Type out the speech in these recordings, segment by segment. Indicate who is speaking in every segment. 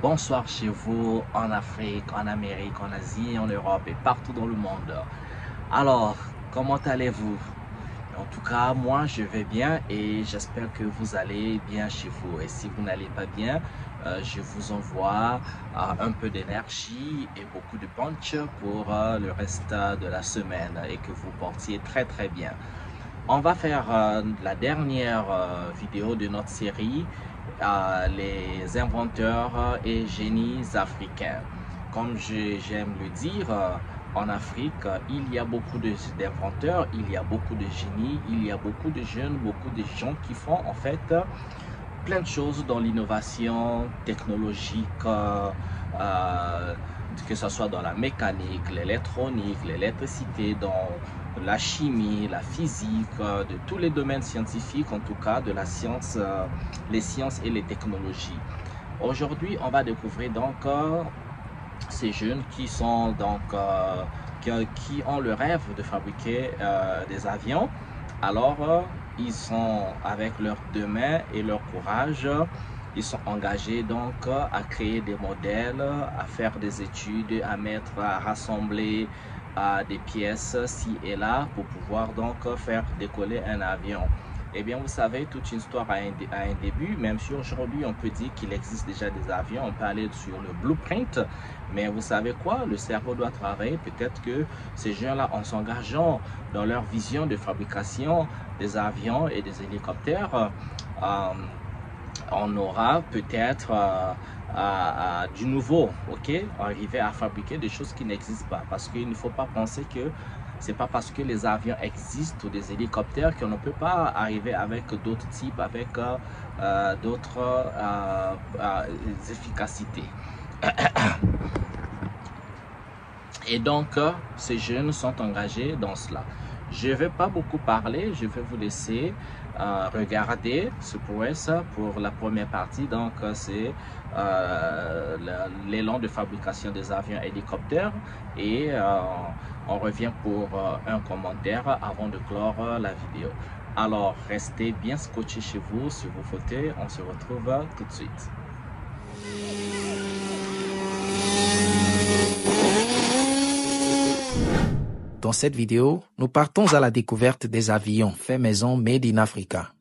Speaker 1: bonsoir chez vous, en Afrique, en Amérique, en Asie, en Europe et partout dans le monde. Alors, comment allez-vous? En tout cas, moi je vais bien et j'espère que vous allez bien chez vous. Et si vous n'allez pas bien, je vous envoie un peu d'énergie et beaucoup de punch pour le reste de la semaine et que vous portiez très très bien. On va faire la dernière vidéo de notre série, les inventeurs et génies africains. Comme j'aime le dire, en Afrique, il y a beaucoup d'inventeurs, il y a beaucoup de génies, il y a beaucoup de jeunes, beaucoup de gens qui font en fait plein de choses dans l'innovation technologique, que ce soit dans la mécanique, l'électronique, l'électricité, dans la chimie, la physique, de tous les domaines scientifiques, en tout cas de la science, les sciences et les technologies. Aujourd'hui, on va découvrir donc ces jeunes qui sont donc qui ont le rêve de fabriquer des avions. Alors ils sont avec leurs deux mains et leur courage, ils sont engagés donc à créer des modèles, à faire des études, à rassembler des pièces ci et là pour pouvoir donc faire décoller un avion. Eh bien, vous savez, toute une histoire a un début, même si aujourd'hui on peut dire qu'il existe déjà des avions, on peut aller sur le blueprint, mais vous savez quoi, le cerveau doit travailler. Peut-être que ces gens-là, en s'engageant dans leur vision de fabrication des avions et des hélicoptères, on aura peut-être du nouveau, ok, arriver à fabriquer des choses qui n'existent pas, parce qu'il ne faut pas penser que c'est pas parce que les avions existent ou des hélicoptères qu'on ne peut pas arriver avec d'autres types, avec d'autres efficacités. Et donc, ces jeunes sont engagés dans cela. Je ne vais pas beaucoup parler, je vais vous laisser regarder ce prouesse pour la première partie. Donc, c'est l'élan de fabrication des avions hélicoptères et on revient pour un commentaire avant de clore la vidéo. Alors, restez bien scotchés chez vous, sur vos fauteuils. On se retrouve tout de suite.
Speaker 2: Dans cette vidéo, nous partons à la découverte des avions faits maison made in Africa.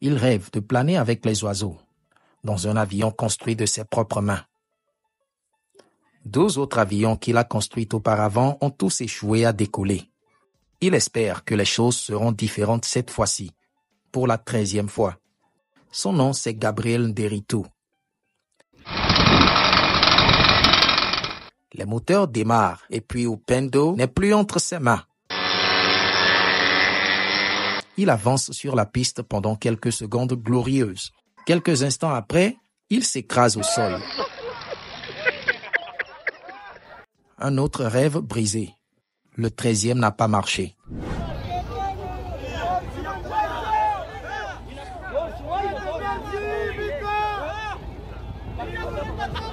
Speaker 2: Il rêve de planer avec les oiseaux, dans un avion construit de ses propres mains. 12 autres avions qu'il a construits auparavant ont tous échoué à décoller. Il espère que les choses seront différentes cette fois-ci, pour la 13e fois. Son nom, c'est Gabriel Nderitu. Les moteurs démarrent et puis Upendo n'est plus entre ses mains. Il avance sur la piste pendant quelques secondes glorieuses. Quelques instants après, il s'écrase au sol. Un autre rêve brisé. Le 13e n'a pas marché.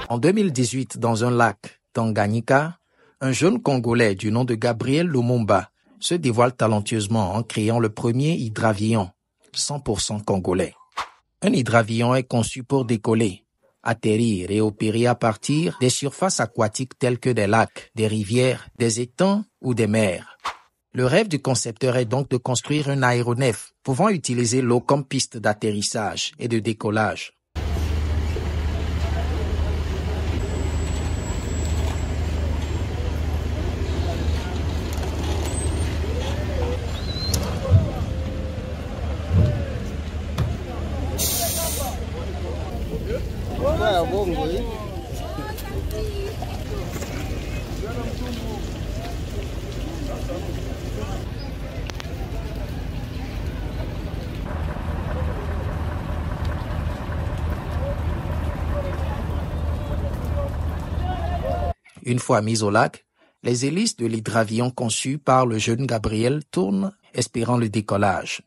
Speaker 2: En 2018, dans un lac, Tanganyika, un jeune Congolais du nom de Gabriel Lumumba se dévoile talentueusement en créant le premier hydravion, 100% congolais. Un hydravion est conçu pour décoller, atterrir et opérer à partir des surfaces aquatiques telles que des lacs, des rivières, des étangs ou des mers. Le rêve du concepteur est donc de construire un aéronef pouvant utiliser l'eau comme piste d'atterrissage et de décollage. Une fois mis au lac, les hélices de l'hydravion conçu par le jeune Gabriel tournent, espérant le décollage.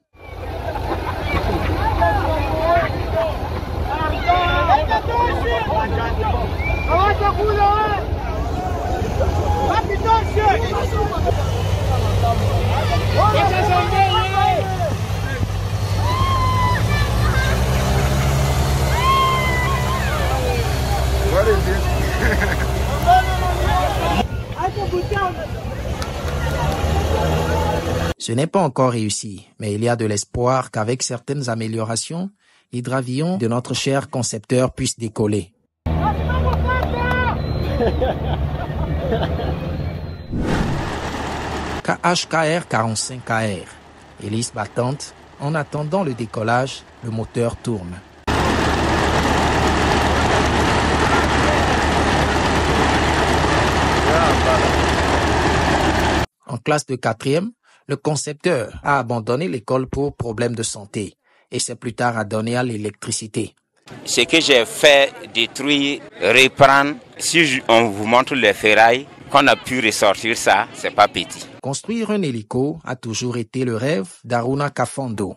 Speaker 2: Ce n'est pas encore réussi, mais il y a de l'espoir qu'avec certaines améliorations, l'hydravion de notre cher concepteur puisse décoller. KHKR-45KR. Hélice battante. En attendant le décollage, le moteur tourne. En classe de 4e, le concepteur a abandonné l'école pour problème de santé et s'est plus tard adonné à l'électricité.
Speaker 3: Ce que j'ai fait, détruire, reprendre, si on vous montre les ferrailles, qu'on a pu ressortir ça, c'est pas petit.
Speaker 2: Construire un hélico a toujours été le rêve d'Aruna Kafando.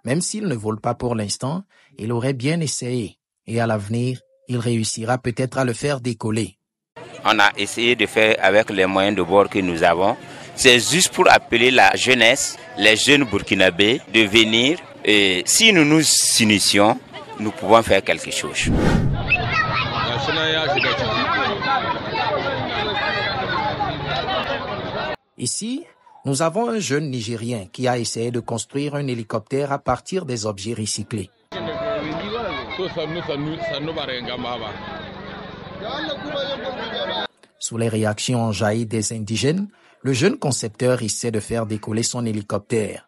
Speaker 2: Même s'il ne vole pas pour l'instant, il aurait bien essayé et à l'avenir, il réussira peut-être à le faire décoller.
Speaker 3: On a essayé de faire avec les moyens de bord que nous avons. C'est juste pour appeler la jeunesse, les jeunes burkinabés, de venir. Et si nous nous initions, nous pouvons faire quelque chose.
Speaker 2: Ici, nous avons un jeune Nigérien qui a essayé de construire un hélicoptère à partir des objets recyclés. Sous les réactions enjaillées des indigènes, le jeune concepteur essaie de faire décoller son hélicoptère.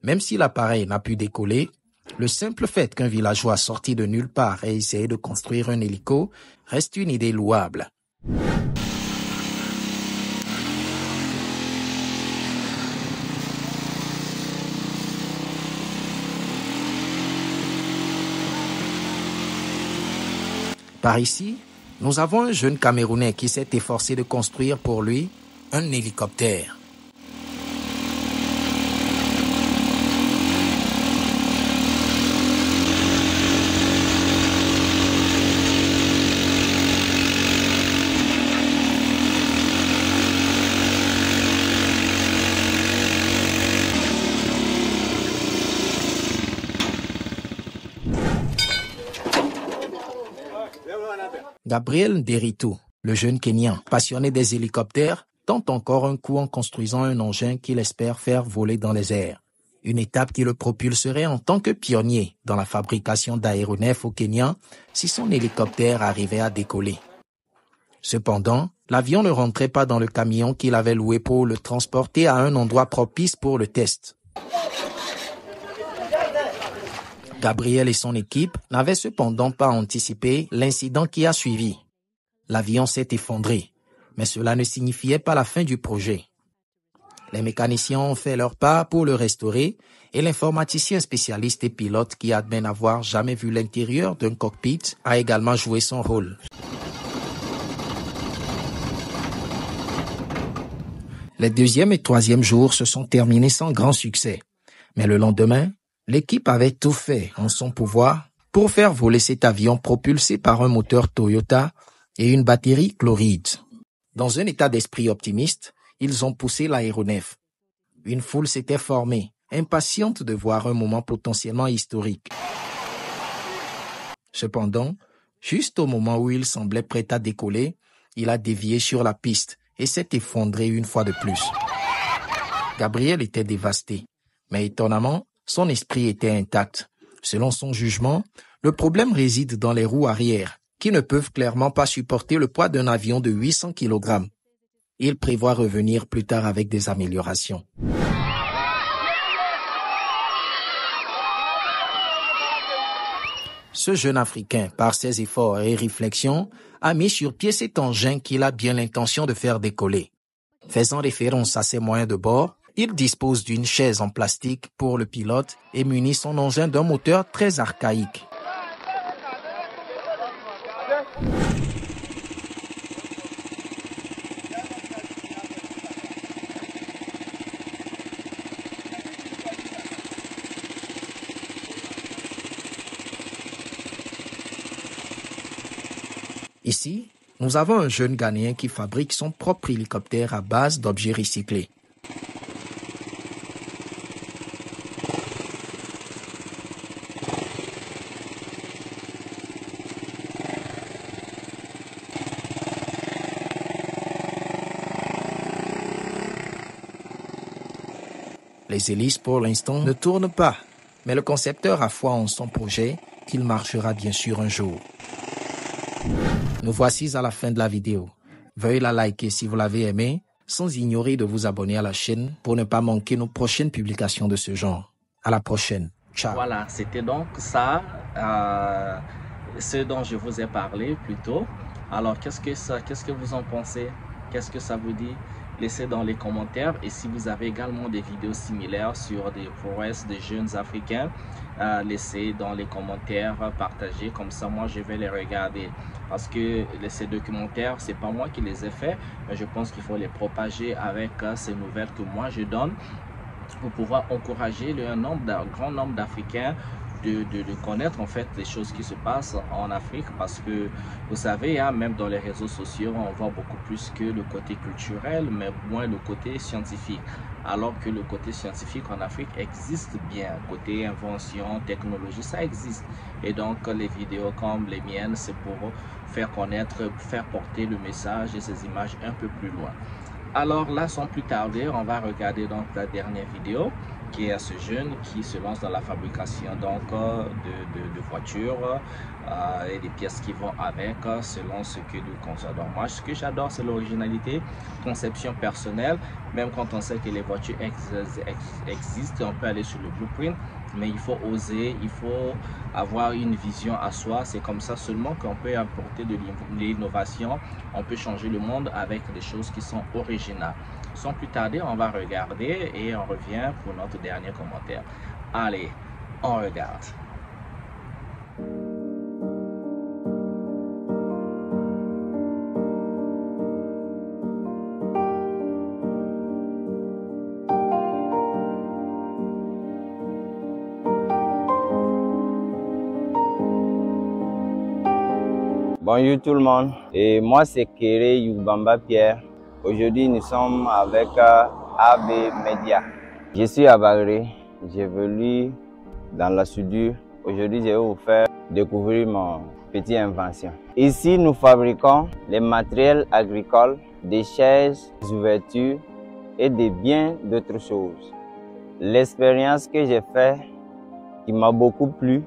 Speaker 2: Même si l'appareil n'a pu décoller, le simple fait qu'un villageois sorti de nulle part ait essayé de construire un hélico reste une idée louable. Par ici, nous avons un jeune Camerounais qui s'est efforcé de construire pour lui un hélicoptère. Gabriel Nderitu, le jeune Kenyan, passionné des hélicoptères, tente encore un coup en construisant un engin qu'il espère faire voler dans les airs. Une étape qui le propulserait en tant que pionnier dans la fabrication d'aéronefs au Kenya si son hélicoptère arrivait à décoller. Cependant, l'avion ne rentrait pas dans le camion qu'il avait loué pour le transporter à un endroit propice pour le test. Gabriel et son équipe n'avaient cependant pas anticipé l'incident qui a suivi. L'avion s'est effondré, mais cela ne signifiait pas la fin du projet. Les mécaniciens ont fait leur part pour le restaurer et l'informaticien spécialiste et pilote qui admet n'avoir jamais vu l'intérieur d'un cockpit a également joué son rôle. Les deuxième et troisième jours se sont terminés sans grand succès, mais le lendemain, l'équipe avait tout fait en son pouvoir pour faire voler cet avion propulsé par un moteur Toyota et une batterie chloride. Dans un état d'esprit optimiste, ils ont poussé l'aéronef. Une foule s'était formée, impatiente de voir un moment potentiellement historique. Cependant, juste au moment où il semblait prêt à décoller, il a dévié sur la piste et s'est effondré une fois de plus. Gabriel était dévasté, mais étonnamment, son esprit était intact. Selon son jugement, le problème réside dans les roues arrière, qui ne peuvent clairement pas supporter le poids d'un avion de 800 kg. Il prévoit revenir plus tard avec des améliorations. Ce jeune Africain, par ses efforts et réflexions, a mis sur pied cet engin qu'il a bien l'intention de faire décoller. Faisant référence à ses moyens de bord, il dispose d'une chaise en plastique pour le pilote et munit son engin d'un moteur très archaïque. Ici, nous avons un jeune Ghanéen qui fabrique son propre hélicoptère à base d'objets recyclés. Les hélices, pour l'instant, ne tournent pas, mais le concepteur a foi en son projet qu'il marchera bien sûr un jour. Nous voici à la fin de la vidéo. Veuillez la liker si vous l'avez aimé, sans ignorer de vous abonner à la chaîne pour ne pas manquer nos prochaines publications de ce genre. À la prochaine. Ciao.
Speaker 1: Voilà, c'était donc ça, ce dont je vous ai parlé plus tôt. Alors, qu'est-ce que vous en pensez? Qu'est-ce que ça vous dit? Laissez dans les commentaires, et si vous avez également des vidéos similaires sur des prouesses des jeunes africains, laissez dans les commentaires, partagez, comme ça moi je vais les regarder, parce que ces documentaires, c'est pas moi qui les ai faits, mais je pense qu'il faut les propager avec ces nouvelles que moi je donne pour pouvoir encourager un grand nombre d'Africains de connaître en fait les choses qui se passent en Afrique, parce que vous savez, hein, même dans les réseaux sociaux, on voit beaucoup plus que le côté culturel, mais moins le côté scientifique. Alors que le côté scientifique en Afrique existe bien, côté invention, technologie, ça existe. Et donc les vidéos comme les miennes, c'est pour faire connaître, faire porter le message et ces images un peu plus loin. Alors là, sans plus tarder, on va regarder donc la dernière vidéo, qui est à ce jeune qui se lance dans la fabrication donc de voitures et des pièces qui vont avec, selon ce que nous concernons. Moi, ce que j'adore, c'est l'originalité, conception personnelle. Même quand on sait que les voitures existent, on peut aller sur le blueprint, mais il faut oser, il faut avoir une vision à soi. C'est comme ça seulement qu'on peut apporter de l'innovation, on peut changer le monde avec des choses qui sont originales. Sans plus tarder, on va regarder et on revient pour notre dernier commentaire. Allez, on regarde.
Speaker 4: Bonjour tout le monde, et moi c'est Kéré Yubamba Pierre. Aujourd'hui nous sommes avec AB Media. Je suis à Bagré, j'évolue dans la soudure. Aujourd'hui je vais vous faire découvrir mon petite invention. Ici nous fabriquons les matériels agricoles, des chaises, des ouvertures et de bien d'autres choses. L'expérience que j'ai faite qui m'a beaucoup plu,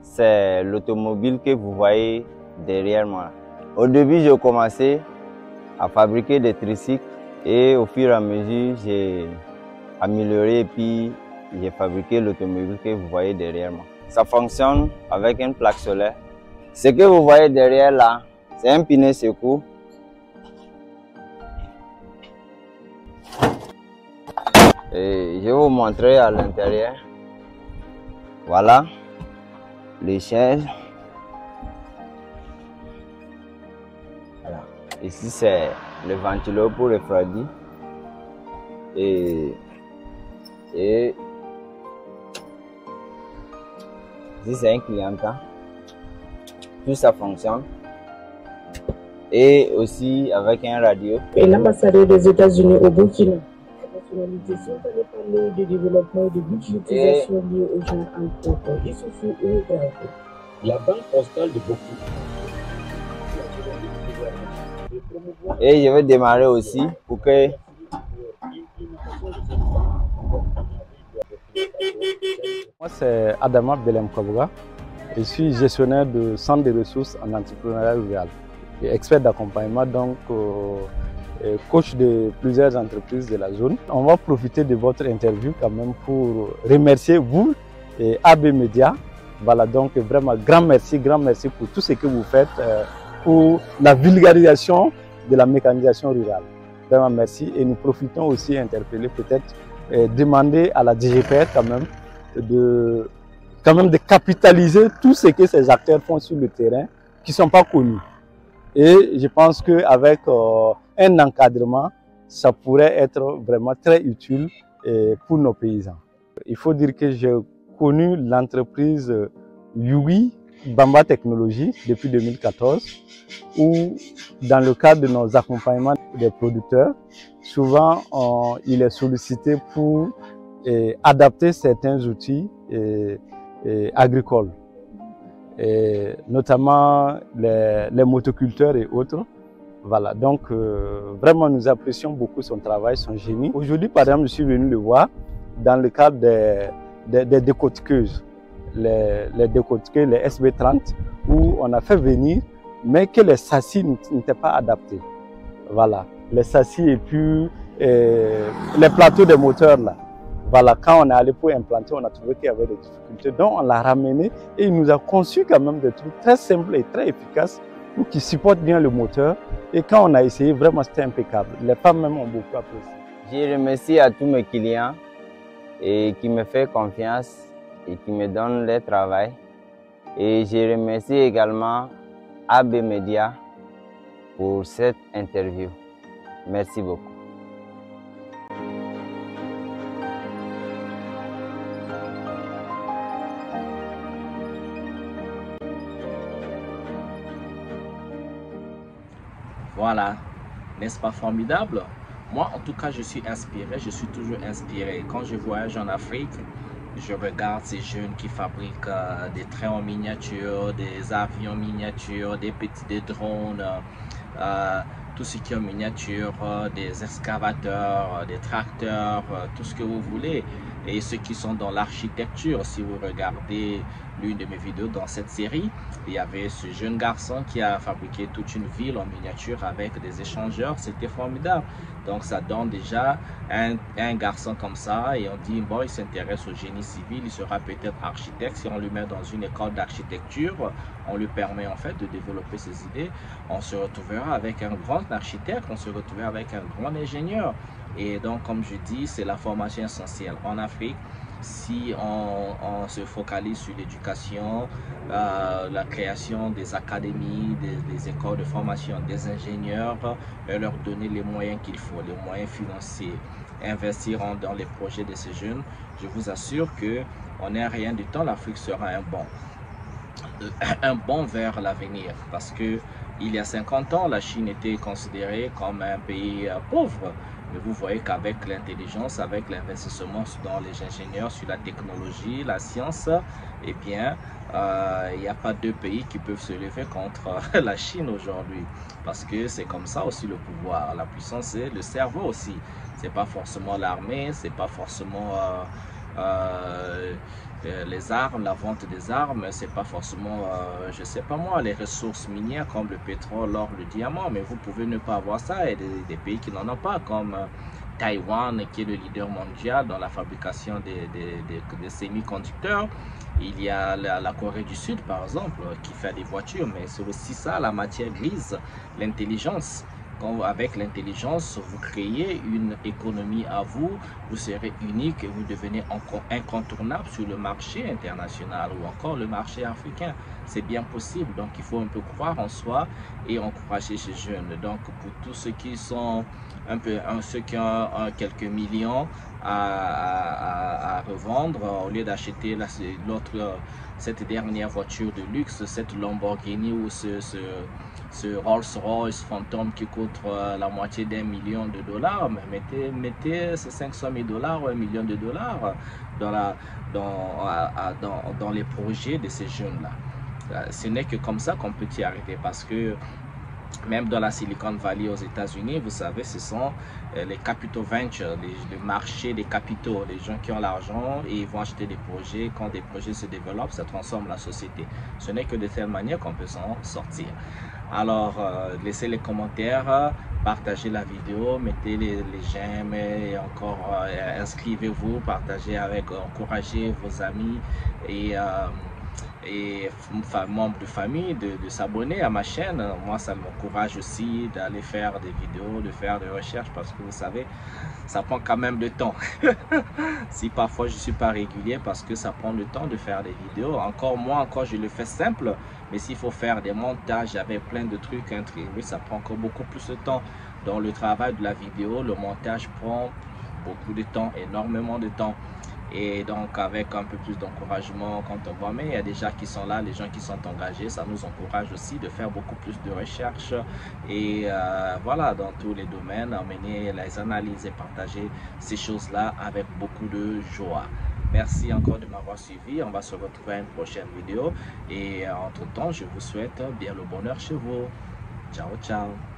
Speaker 4: c'est l'automobile que vous voyez derrière moi. Au début, j'ai commencé à fabriquer des tricycles et au fur et à mesure, j'ai amélioré et puis j'ai fabriqué l'automobile que vous voyez derrière moi. Ça fonctionne avec une plaque solaire. Ce que vous voyez derrière là, c'est un pneu secours. Et je vais vous montrer à l'intérieur. Voilà les chaises. Voilà. Ici c'est le ventilo pour refroidir. Et ici c'est un clientin. Tout ça fonctionne. Et aussi avec un radio.
Speaker 5: Et l'ambassadeur des États-Unis au Burkina. Nationalisation, on allait parler de développement et de budgétisation liée aux jeunes entrepreneurs. Il suffit de la banque postale de beaucoup.
Speaker 4: Et je vais démarrer aussi pour que
Speaker 6: moi c'est Adama Belem Kabouga. Je suis gestionnaire de centre de ressources en entrepreneuriat rural et expert d'accompagnement, donc coach de plusieurs entreprises de la zone. On va profiter de votre interview quand même pour remercier vous et AB Media. Voilà, donc vraiment grand merci pour tout ce que vous faites pour la vulgarisation de la mécanisation rurale. Vraiment merci, et nous profitons aussi interpeller peut-être demander à la DGPR quand même de capitaliser tout ce que ces acteurs font sur le terrain qui ne sont pas connus. Et je pense qu'avec un encadrement, ça pourrait être vraiment très utile pour nos paysans. Il faut dire que j'ai connu l'entreprise Yui Bamba Technologies depuis 2014, où dans le cadre de nos accompagnements des producteurs, souvent il est sollicité pour adapter certains outils agricoles, notamment les motoculteurs et autres. Voilà, donc vraiment nous apprécions beaucoup son travail, son génie. Aujourd'hui, par exemple, je suis venu le voir dans le cadre des décortiqueuses, les décortiqueuses, les SB30, où on a fait venir, mais que les châssis n'étaient pas adaptés. Voilà, les châssis et puis les plateaux des moteurs là. Voilà, quand on est allé pour implanter, on a trouvé qu'il y avait des difficultés. Donc on l'a ramené et il nous a conçu quand même des trucs très simples et très efficaces pour qu'ils supportent bien le moteur. Et quand on a essayé, vraiment c'était impeccable. Les femmes même ont beaucoup apprécié.
Speaker 4: Je remercie à tous mes clients et qui me font confiance et qui me donnent leur travail. Et je remercie également AB Media pour cette interview. Merci beaucoup.
Speaker 1: Voilà, n'est-ce pas formidable? Moi, en tout cas, je suis inspiré, je suis toujours inspiré. Quand je voyage en Afrique, je regarde ces jeunes qui fabriquent des trains en miniature, des avions miniatures, des drones, tout ce qui est en miniature, des excavateurs, des tracteurs, tout ce que vous voulez. Et ceux qui sont dans l'architecture, si vous regardez l'une de mes vidéos dans cette série, il y avait ce jeune garçon qui a fabriqué toute une ville en miniature avec des échangeurs. C'était formidable. Donc ça donne déjà un garçon comme ça et on dit bon, il s'intéresse au génie civil, il sera peut-être architecte. Si on le met dans une école d'architecture, on lui permet en fait de développer ses idées. On se retrouvera avec un grand architecte, on se retrouvera avec un grand ingénieur. Et donc, comme je dis, c'est la formation essentielle. En Afrique, si on se focalise sur l'éducation, la création des académies, des écoles de formation, des ingénieurs, et leur donner les moyens qu'il faut, les moyens financiers, investir dans les projets de ces jeunes, je vous assure qu'on n'est rien du temps, l'Afrique sera un bond vers l'avenir. Parce que il y a 50 ans, la Chine était considérée comme un pays pauvre. Mais vous voyez qu'avec l'intelligence, avec l'investissement dans les ingénieurs, sur la technologie, la science, eh bien, il n'y a pas deux pays qui peuvent se lever contre la Chine aujourd'hui. Parce que c'est comme ça aussi le pouvoir. La puissance, c'est le cerveau aussi. Ce n'est pas forcément l'armée, ce n'est pas forcément les armes, la vente des armes, c'est pas forcément, je sais pas moi, les ressources minières comme le pétrole, l'or, le diamant, mais vous pouvez ne pas avoir ça. Et des pays qui n'en ont pas, comme Taïwan, qui est le leader mondial dans la fabrication des semi-conducteurs. Il y a la Corée du Sud, par exemple, qui fait des voitures, mais c'est aussi ça, la matière grise, l'intelligence. Avec l'intelligence, vous créez une économie à vous, vous serez unique et vous devenez incontournable sur le marché international ou encore le marché africain. C'est bien possible, donc il faut un peu croire en soi et encourager ces jeunes. Donc pour tous ceux qui sont ceux qui ont quelques millions à revendre, au lieu d'acheter cette dernière voiture de luxe, cette Lamborghini ou ce Rolls-Royce Phantom qui coûte la moitié d'1 million de dollars, mais mettez ces 500 000 dollars ou $1 million dans les projets de ces jeunes-là. Ce n'est que comme ça qu'on peut y arriver, parce que même dans la Silicon Valley aux États-Unis, vous savez, ce sont les capital ventures, le marché des capitaux, les gens qui ont l'argent et ils vont acheter des projets. Quand des projets se développent, ça transforme la société. Ce n'est que de telle manière qu'on peut s'en sortir. Alors, laissez les commentaires, partagez la vidéo, mettez les j'aime et encore inscrivez-vous, partagez encouragez vos amis et membres de famille de s'abonner à ma chaîne. Moi, ça m'encourage aussi d'aller faire des vidéos, de faire des recherches, parce que vous savez, ça prend quand même du temps. Si parfois je ne suis pas régulier, parce que ça prend du temps de faire des vidéos. Moi, je le fais simple, mais s'il faut faire des montages avec plein de trucs imprimés, ça prend encore beaucoup plus de temps. Dans le travail de la vidéo, le montage prend beaucoup de temps, énormément de temps. Et donc avec un peu plus d'encouragement quand on voit, mais il y a des gens qui sont là, les gens qui sont engagés, ça nous encourage aussi de faire beaucoup plus de recherches et voilà, dans tous les domaines, emmener les analyses et partager ces choses-là avec beaucoup de joie. Merci encore de m'avoir suivi. On va se retrouver à une prochaine vidéo. Et entre-temps, je vous souhaite bien le bonheur chez vous. Ciao, ciao.